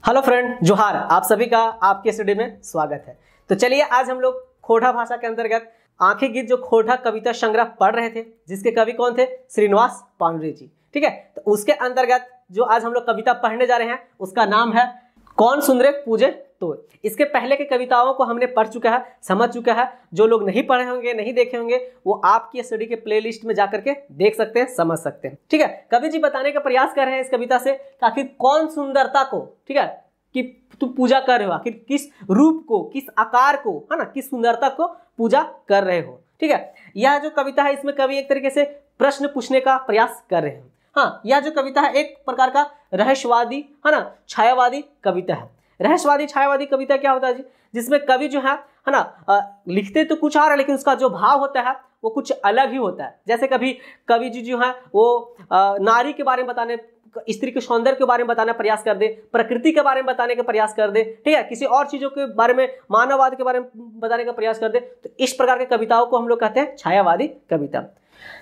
Hello friend, जोहार। आप सभी का आपके स्टूडियो में स्वागत है। तो चलिए आज हम लोग खोढ़ा भाषा के अंतर्गत आंखें गीत जो खोढ़ा कविता संग्रह पढ़ रहे थे, जिसके कवि कौन थे? श्रीनिवास पांडुरे जी। ठीक है, तो उसके अंतर्गत जो आज हम लोग कविता पढ़ने जा रहे हैं उसका नाम है कौन सुंदरे पूजे तो। इसके पहले की कविताओं को हमने पढ़ चुका है, समझ चुका है। जो लोग नहीं पढ़े होंगे, नहीं देखे होंगे, वो आपकी स्टडी के प्लेलिस्ट में जाकर के देख सकते हैं, समझ सकते हैं। ठीक है, कवि जी बताने का प्रयास कर रहे हैं इस कविता से कि आखिर कौन सुंदरता को, ठीक है, कि तुम पूजा कर रहे हो, आखिर किस रूप को, किस आकार को, है ना, किस सुंदरता को पूजा कर रहे हो। ठीक है, यह जो कविता है इसमें कवि एक तरीके से प्रश्न पूछने का प्रयास कर रहे हैं। हाँ, यह जो कविता है एक प्रकार का रहस्यवादी, है ना, छायावादी कविता है। रहस्यवादी छायावादी कविता क्या होता है जी? जिसमें कवि जो है ना, लिखते तो कुछ आ रहा है, लेकिन उसका जो भाव होता है वो कुछ अलग ही होता है। जैसे कभी कवि जी जो है वो नारी के बारे में बताने, स्त्री के सौंदर्य के बारे में बताने का प्रयास कर दे, प्रकृति के बारे में बताने का प्रयास कर दे, ठीक है, किसी और चीजों के बारे में, मानववाद के बारे में बताने का प्रयास कर दे, तो इस प्रकार की कविताओं को हम लोग कहते हैं छायावादी कविता।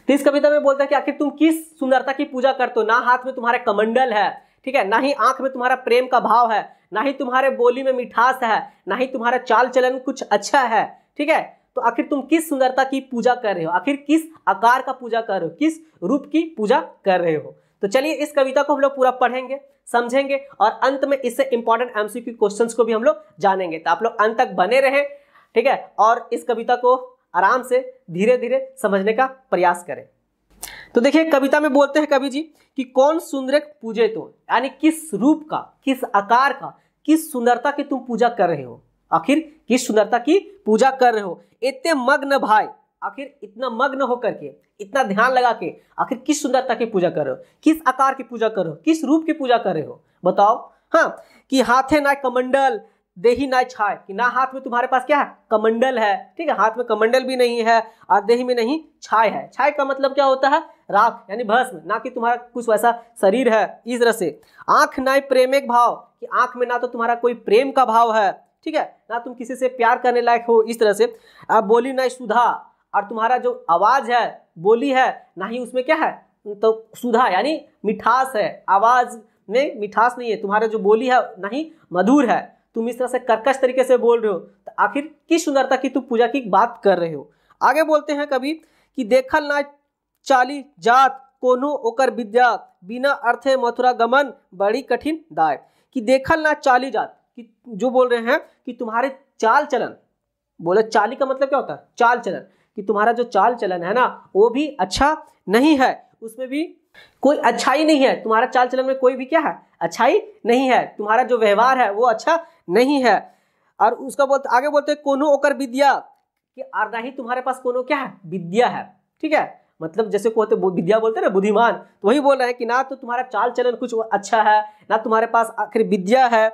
तो इस कविता में बोलता है कि आखिर तुम किस सुंदरता की पूजा करते हो। ना हाथ में तुम्हारे कमंडल है, ठीक है, ना ही आंख में तुम्हारा प्रेम का भाव है, ना ही तुम्हारे बोली में मिठास है, ना ही तुम्हारा चाल चलन कुछ अच्छा है। ठीक है, तो आखिर तुम किस सुंदरता की पूजा कर रहे हो, आखिर किस आकार का पूजा कर रहे हो, किस रूप की पूजा कर रहे हो। तो चलिए इस कविता को हम लोग पूरा पढ़ेंगे, समझेंगे और अंत में इससे इंपॉर्टेंट एमसीक्यू क्वेश्चंस को भी हम लोग जानेंगे। तो आप लोग अंत तक बने रहें, ठीक है, और इस कविता को आराम से धीरे धीरे समझने का प्रयास करें। तो देखिए कविता में बोलते हैं कवि जी कि कौन सुंदर पूजे तो, यानी किस रूप का, किस आकार का, किस सुंदरता की तुम पूजा कर रहे हो। आखिर किस सुंदरता की पूजा कर रहे हो। इतने मग्न भाई, आखिर इतना मग्न होकर के, इतना ध्यान लगा के आखिर किस सुंदरता की पूजा कर रहे हो, किस आकार की पूजा कर रहे हो, किस रूप की पूजा कर रहे हो, बताओ। हाँ, कि हाथे ना कमंडल देही ना छाय, कि ना हाथ में तुम्हारे पास क्या है, कमंडल है, ठीक है, हाथ में कमंडल भी नहीं है और देही में नहीं छाय है। छाय का मतलब क्या होता है? राख, यानी भस्म, ना कि तुम्हारा कुछ वैसा शरीर है। इस तरह से आंख ना प्रेमिक भाव, कि आंख में ना तो तुम्हारा कोई प्रेम का भाव है, ठीक है, ना तुम किसी से प्यार करने लायक हो। इस तरह से आप बोली ना सुधा, और तुम्हारा जो आवाज है, बोली है, ना ही उसमें क्या है, तो सुधा यानी मिठास है। आवाज में मिठास नहीं है, तुम्हारा जो बोली है ना ही मधुर है, तुम इस तरह से कर्कश तरीके से बोल रहे हो। तो आखिर किस सुंदरता की तुम पूजा की बात कर रहे हो। आगे बोलते हैं कभी कि देखल ना चाली जात कोनो ओकर विद्या, बिना अर्थे मथुरा गमन बड़ी कठिन दाय। कि देखल ना चाली जात, कि जो बोल रहे हैं कि तुम्हारे चाल चलन, बोले चाली का मतलब क्या होता है? चाल चलन, कि तुम्हारा जो चाल चलन है ना वो भी अच्छा नहीं है, उसमें भी कोई अच्छाई नहीं है, तुम्हारा चाल चलन में कोई भी क्या है, अच्छाई नहीं है, तुम्हारा जो व्यवहार है वो अच्छा नहीं है। और उसका आगे बोलते हैं कोनो ओकर विद्या, कि और ना ही तुम्हारे पास कोनो क्या है, विद्या है। ठीक है, मतलब जैसे को होते विद्या बोलते हैं ना, बुद्धिमान, तो वही बोल रहे हैं कि ना तो तुम्हारा चाल चलन कुछ अच्छा है, ना तुम्हारे पास आखिर विद्या है।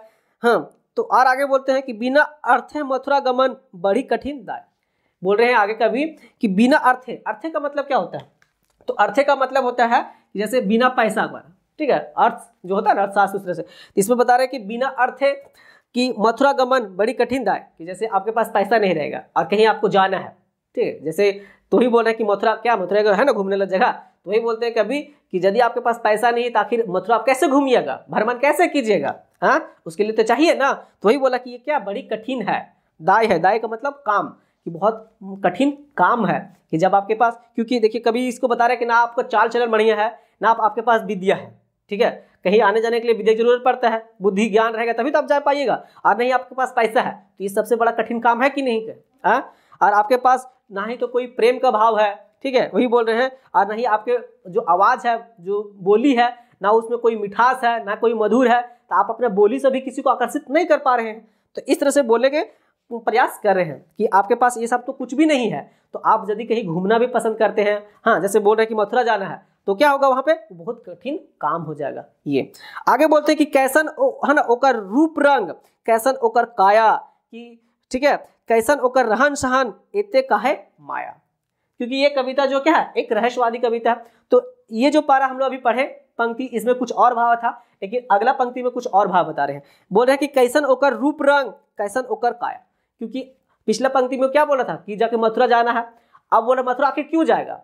हाँ, तो और आगे बोलते हैं कि बिना अर्थे मथुरा गमन बड़ी कठिन दाय। बोल रहे हैं आगे कभी कि बिना अर्थे, अर्थे का मतलब क्या होता है? तो अर्थे का मतलब होता है कि जैसे बिना पैसा का, ठीक है, अर्थ जो होता है ना, अर्थशास्त्र, उस तरह से। तो इसमें बता रहे हैं कि बिना अर्थे कि मथुरा गमन बड़ी कठिन दाय, कि जैसे आपके पास पैसा नहीं रहेगा और कहीं आपको जाना है, ठीक है, जैसे तो ही बोल रहे हैं कि मथुरा क्या, मथुरा है ना घूमने वाला जगह, तो वही बोलते हैं कभी कि यदि आपके पास पैसा नहीं है तो आखिर मथुरा आप कैसे घूमिएगा, भ्रमण कैसे कीजिएगा, हाँ, उसके लिए तो चाहिए ना। तो वही बोला कि ये क्या बड़ी कठिन है, दाय है, दाय का मतलब काम, कि बहुत कठिन काम है, कि जब आपके पास, क्योंकि देखिए कभी इसको बता रहे हैं कि ना आपका चाल चलन बढ़िया है, ना आपके पास विद्या है, ठीक है, कहीं आने जाने के लिए विद्या की जरूरत पड़ता है, बुद्धि ज्ञान रहेगा तभी तो आप जा पाइएगा, और नहीं आपके पास पैसा है, तो ये सबसे बड़ा कठिन काम है कि नहीं है। और आपके पास ना ही तो कोई प्रेम का भाव है, ठीक है, वही बोल रहे हैं, और नहीं आपके जो आवाज है, जो बोली है, ना उसमें कोई मिठास है, ना कोई मधुर है, तो आप अपने बोली से भी किसी को आकर्षित नहीं कर पा रहे हैं। तो इस तरह से बोलने के प्रयास कर रहे हैं कि आपके पास ये सब तो कुछ भी नहीं है, तो आप यदि कहीं घूमना भी पसंद करते हैं, हाँ, जैसे बोल रहे हैं कि मथुरा जाना है, तो क्या होगा वहां पे, बहुत कठिन काम हो जाएगा। ये आगे बोलते हैं कि कैसन है ना ओकर रूप रंग, कैसन ओकर काया, कि ठीक है, कैसन ओकर रहन सहन एते काहे माया। क्योंकि ये कविता जो क्या है, एक रहस्यवादी कविता है। तो ये जो पारा हम लोग अभी पढ़े पंक्ति, इसमें कुछ और भाव था, लेकिन अगला पंक्ति में कुछ और भाव बता रहे हैं। बोल रहे हैं कि कैसन ओकर रूप रंग, कैसन ओकर काया। क्योंकि पिछला पंक्ति में क्या बोला था कि जाके मथुरा जाना है, अब बोला मथुरा आखिर क्यों जाएगा,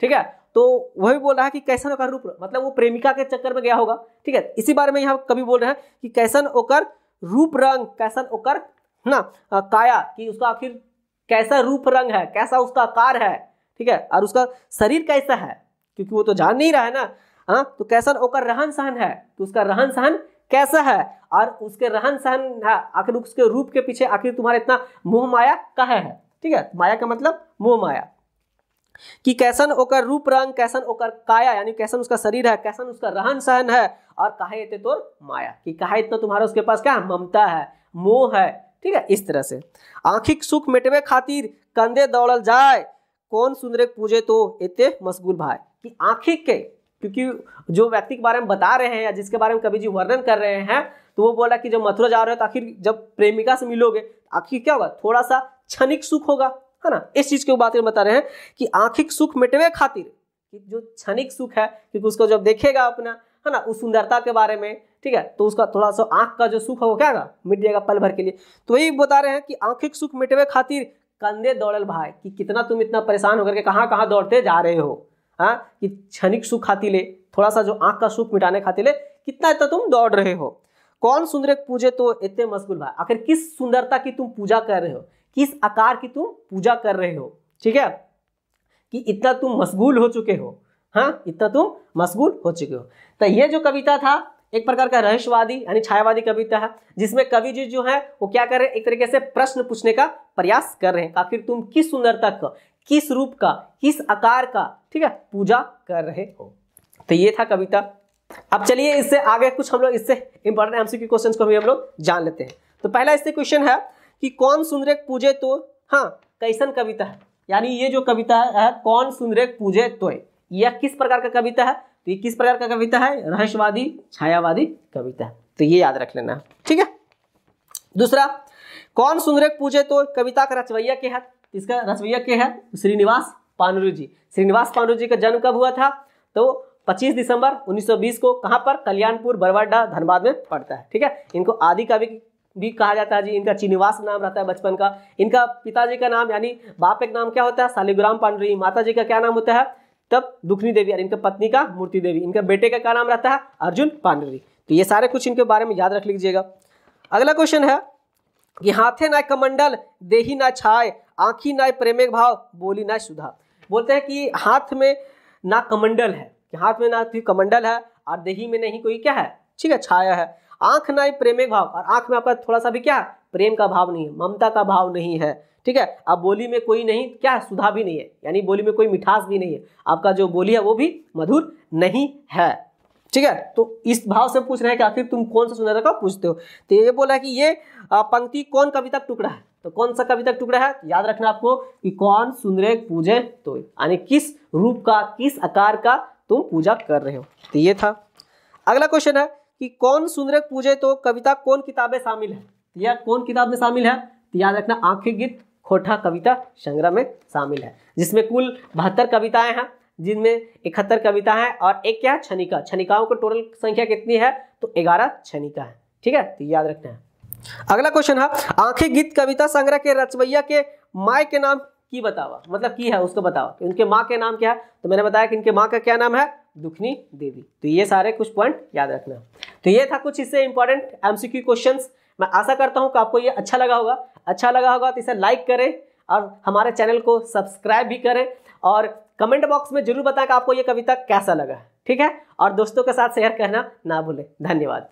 ठीक है, तो वही बोल रहा है कि कैसन ओकर रूप, मतलब वो प्रेमिका के चक्कर में गया होगा, ठीक है। इसी बारे में यहाँ कवि बोल रहे हैं कि कैसन ओकर रूप रंग, कैसन ओकर ना काया, कि उसका आखिर कैसा रूप रंग है, कैसा उसका आकार है, ठीक है, और उसका शरीर कैसा है, क्योंकि वो तो जान नहीं रहा है ना। हाँ, तो कैसन ओकर रहन सहन है, तो उसका रहन सहन कैसा है, और उसके रहन सहन है, आखिर उसके रूप के पीछे आखिर तुम्हारा इतना मोह माया काहे है, ठीक है। माया का मतलब मोह माया, कि कैसन ओकर रूप रंग, कैसन ओकर काया, यानी कैसन उसका शरीर है, कैसन उसका रहन सहन है, और काहे इतने तोर माया, कि काहे इतना तुम्हारा उसके पास क्या ममता है, मोह है, ठीक है। इस तरह से आंखिक सुख मिटवे खातिर कंधे दौड़ल जाए, कौन सुंदरे पूजे तो इतने मशगूल भाई, कि आंखिक के, क्योंकि जो व्यक्ति के बारे में बता रहे हैं या जिसके बारे में कवि जी वर्णन कर रहे हैं, तो वो बोला कि जब मथुरा जा रहे हो तो आखिर जब प्रेमिका से मिलोगे आखिर क्या होगा, थोड़ा सा क्षणिक सुख होगा, है ना। इस चीज के बात बता रहे हैं कि आंखिक सुख मिटवे खातिर, कि जो क्षणिक सुख है, क्योंकि उसको जब देखेगा अपना, है ना, उस सुंदरता के बारे में, ठीक है, तो उसका थोड़ा सा आंख का जो सुख है वो क्या होगा, मिट जाएगा पल भर के लिए। तो वही बता रहे हैं कि आंखिक सुख मिटवे खातिर कंधे दौड़ल भाई, कि कितना तुम इतना परेशान होकर के कहाँ कहाँ दौड़ते जा रहे हो, हाँ, कि क्षणिक सुख खातिर ले, थोड़ा सा जो आंख का सुख मिटाने खातिर ले कितना इतना तुम दौड़ रहे हो। कौन सुंदर पूजे तो इतने मशगूल भाई, आखिर किस सुंदरता की तुम पूजा कर रहे हो, किस आकार की तुम पूजा कर रहे हो, ठीक है, कि इतना तुम मशगूल हो चुके हो, हाँ, इतना तुम मशगूल हो चुके हो। तो ये जो कविता था एक प्रकार का रहस्यवादी यानी छायावादी कविता है, जिसमें कवि जी जो है वो क्या कर रहे हैं, एक तरीके से प्रश्न पूछने का प्रयास कर रहे हैं, आखिर तुम किस सुंदरता का, किस रूप का, किस आकार का, ठीक है, पूजा कर रहे हो। तो ये था कविता। अब चलिए इससे आगे कुछ हम लोग इससे इंपॉर्टेंट एमसीक्यू क्वेश्चंस को भी हम लोग जान लेते हैं। तो पहला इससे क्वेश्चन है कि कौन सुंदरे पूजे तो, हाँ, कैसन कविता है, यानी ये जो कविता है कौन सुंदरे पूजे तो, यह किस प्रकार का कविता है, तो ये किस प्रकार का कविता है, रहस्यवादी छायावादी कविता है, तो ये याद रख लेना, ठीक है। दूसरा, कौन सुंदरे पूजे तो कविता का रचवैया के है, इसका रचवैया के है श्रीनिवास पानुरी जी। श्रीनिवास पानुरी जी का जन्म कब हुआ था, तो 25 दिसंबर 1920 को, कहाँ पर, कल्याणपुर बरवाडा धनबाद में पड़ता है, ठीक है। इनको आदि कवि भी कहा जाता है जी, इनका चीनिवास नाम रहता है बचपन का। इनका पिताजी का नाम यानी बाप एक नाम क्या होता है, शालिग्राम पांडुरंग, माता जी का क्या नाम होता है तब दुखनी देवी, और इनका पत्नी का मूर्ति देवी, इनका बेटे का क्या नाम रहता है अर्जुन पांडुरंग। तो ये सारे कुछ इनके बारे में याद रख लीजिएगा। अगला क्वेश्चन है कि हाथे ना कमंडल देही ना छाय, आंखी ना प्रेमे भाव, बोली ना सुधा। बोलते हैं कि हाथ में ना कमंडल है, कि हाथ में ना कमंडल है, और देही में नहीं कोई क्या है, ठीक है, छाया है, आंख ना प्रेमे भाव, और आंख में आपका थोड़ा सा भी क्या प्रेम का भाव नहीं है, ममता का भाव नहीं है, ठीक है। अब बोली में कोई नहीं क्या सुधा भी नहीं है, यानी बोली में कोई मिठास भी नहीं है, आपका जो बोली है वो भी मधुर नहीं है, ठीक है। तो इस भाव से पूछ रहे हैं कि आखिर तुम कौन सा सुंदरता का पूछते हो। तो ये बोला कि ये पंक्ति कौन कविता का टुकड़ा है, तो कौन सा कविता का टुकड़ा है, याद रखना आपको कि कौन सुंदरे पूजे तो, यानी किस रूप का, किस आकार का तुम पूजा कर रहे हो। तो ये था। अगला क्वेश्चन है कि कौन सुंदरे पूजे तो कविता कौन किताबें शामिल है, यह कौन किताब में शामिल है, तो याद रखना आंखिक गीत खोटा कविता संग्रह में शामिल है, जिसमें कुल 72 कविताएं हैं, जिनमें 71 कविता है और एक क्या छनिका, छनिकाओं की टोटल संख्या कितनी है, तो 11 छनिका है, ठीक है, तो याद रखना है। अगला क्वेश्चन है आंखिक गीत कविता संग्रह के रचवैया के माँ के नाम की बतावा, मतलब की है उसको बताओ, इनके माँ के नाम क्या है, तो मैंने बताया कि इनके माँ का क्या नाम है, दुखनी देवी। तो ये सारे कुछ पॉइंट याद रखना। तो ये था कुछ इससे इंपॉर्टेंट एमसीक्यू क्वेश्चंस। मैं आशा करता हूं कि आपको ये अच्छा लगा होगा तो इसे लाइक करें और हमारे चैनल को सब्सक्राइब भी करें, और कमेंट बॉक्स में जरूर बताएं कि आपको ये कविता कैसा लगा, ठीक है, और दोस्तों के साथ शेयर करना ना भूलें। धन्यवाद।